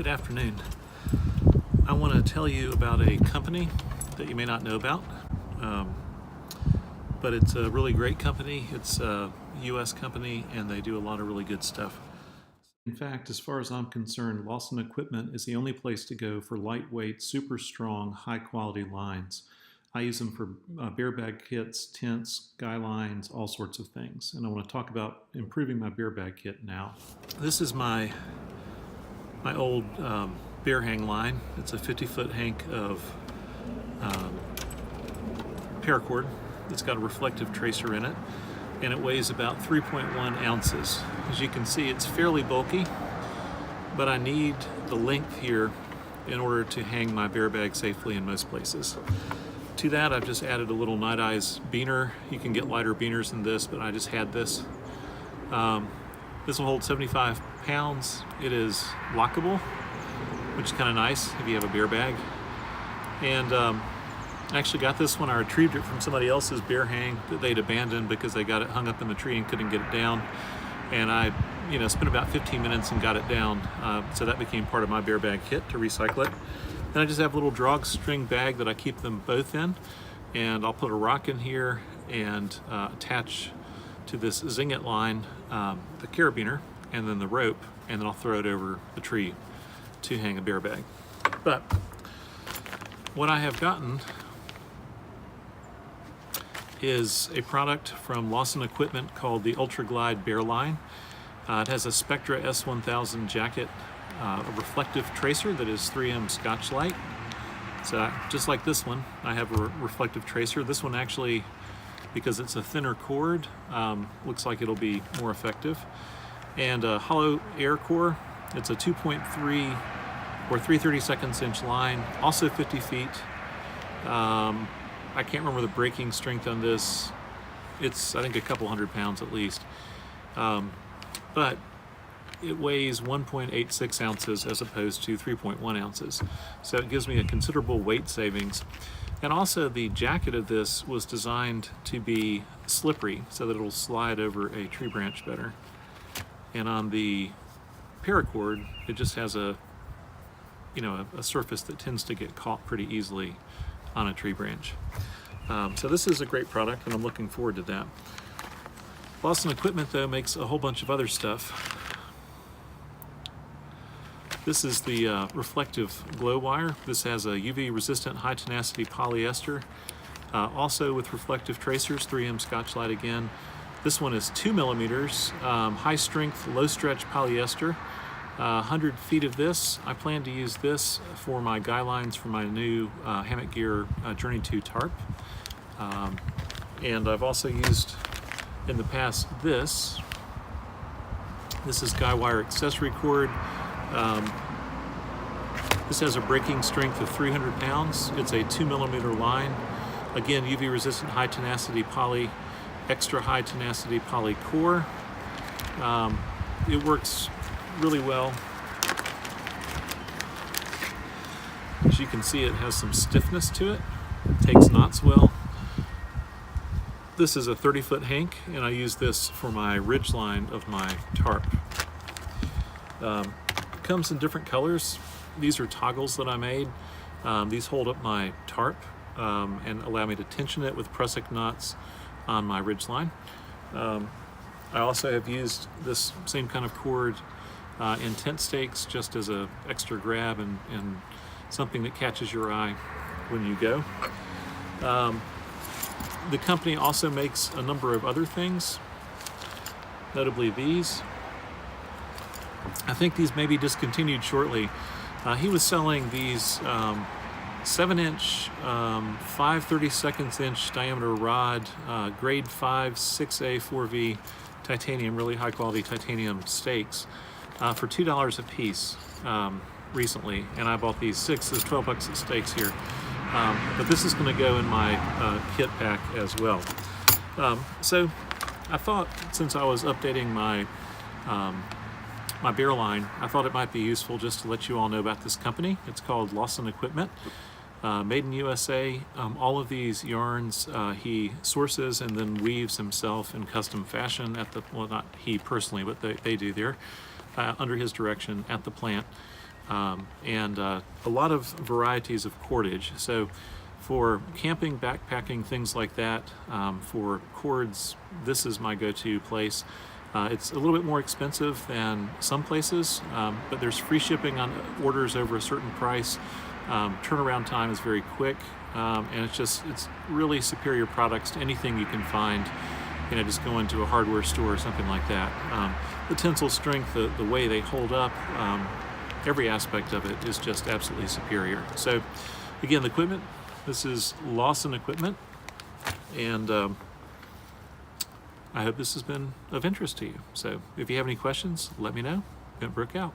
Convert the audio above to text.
Good afternoon. I want to tell you about a company that you may not know about, but it's a really great company. It's a U.S. company, and they do a lot of really good stuff. In fact, as far as I'm concerned, Lawson Equipment is the only place to go for lightweight, super strong, high-quality lines. I use them for beer bag kits, tents, guylines, all sorts of things. And I want to talk about improving my beer bag kit now. This is my old beer hang line. It's a 50-foot hank of paracord. It's got a reflective tracer in it, and it weighs about 3.1 ounces. As you can see, it's fairly bulky, but I need the length here in order to hang my beer bag safely in most places. To that, I've just added a little Night Eyes beaner. You can get lighter beaners than this, but I just had this. This will hold 75 pounds. It is lockable, which is kind of nice if you have a beer bag. And I actually got this when I retrieved it from somebody else's beer hang that they'd abandoned because they got it hung up in the tree and couldn't get it down. And I spent about 15 minutes and got it down. So that became part of my beer bag kit to recycle it. Then I just have a little drawstring bag that I keep them both in. And I'll put a rock in here and attach to this zinget line the carabiner and then the rope, and then I'll throw it over the tree to hang a beer bag. But what I have gotten is a product from Lawson Equipment called the Ultra Glide Bear Line. It has a Spectra S1000 jacket, a reflective tracer that is 3M Scotch-Lite. So just like this one, I have a reflective tracer. This one actually, because it's a thinner cord, looks like it'll be more effective. And a hollow air core. It's a 2.3 or 3/32 inch line, also 50 feet. I can't remember the braking strength on this. It's, I think, a couple hundred pounds at least. But it weighs 1.86 ounces as opposed to 3.1 ounces. So it gives me a considerable weight savings. And also the jacket of this was designed to be slippery so that it'll slide over a tree branch better. And on the paracord, it just has a surface that tends to get caught pretty easily on a tree branch. So this is a great product, and I'm looking forward to that. Lawson Equipment, though, makes a whole bunch of other stuff. This is the reflective glow wire. This has a UV-resistant high-tenacity polyester, also with reflective tracers, 3M Scotch-Lite again. This one is 2 millimeters, high-strength, low-stretch polyester. 100 feet of this. I plan to use this for my guy lines for my new hammock gear Journey to Tarp. And I've also used in the past this. This is guy wire accessory cord. This has a braking strength of 300 pounds. It's a 2 millimeter line. Again, UV resistant high tenacity poly, extra high tenacity poly core. It works really well. As you can see, it has some stiffness to it. It takes knots well. This is a 30-foot hank, and I use this for my ridge line of my tarp. It comes in different colors. These are toggles that I made. These hold up my tarp and allow me to tension it with prusik knots on my ridge line. I also have used this same kind of cord in tent stakes just as an extra grab and something that catches your eye when you go. The company also makes a number of other things, notably these. I think these may be discontinued shortly. He was selling these 7-inch, 5/32 inch diameter rod, grade 5, 6A, 4V titanium, really high quality titanium stakes for $2 a piece recently. And I bought these 6, there's 12 bucks at stakes here. But this is going to go in my kit pack as well. So I thought, since I was updating my my beer line, I thought it might be useful just to let you all know about this company. It's called Lawson Equipment, made in USA. All of these yarns he sources and then weaves himself in custom fashion at the, well, not he personally, but they do there, under his direction at the plant. and a lot of varieties of cordage. So for camping, backpacking, things like that, for cords, this is my go-to place. It's a little bit more expensive than some places, but there's free shipping on orders over a certain price. Turnaround time is very quick, and it's really superior products to anything you can find. Just go into a hardware store or something like that. The tensile strength, the way they hold up, every aspect of it is just absolutely superior. So again, the equipment, this is Lawson equipment, and I hope this has been of interest to you. So if you have any questions, let me know. Bent Brook out.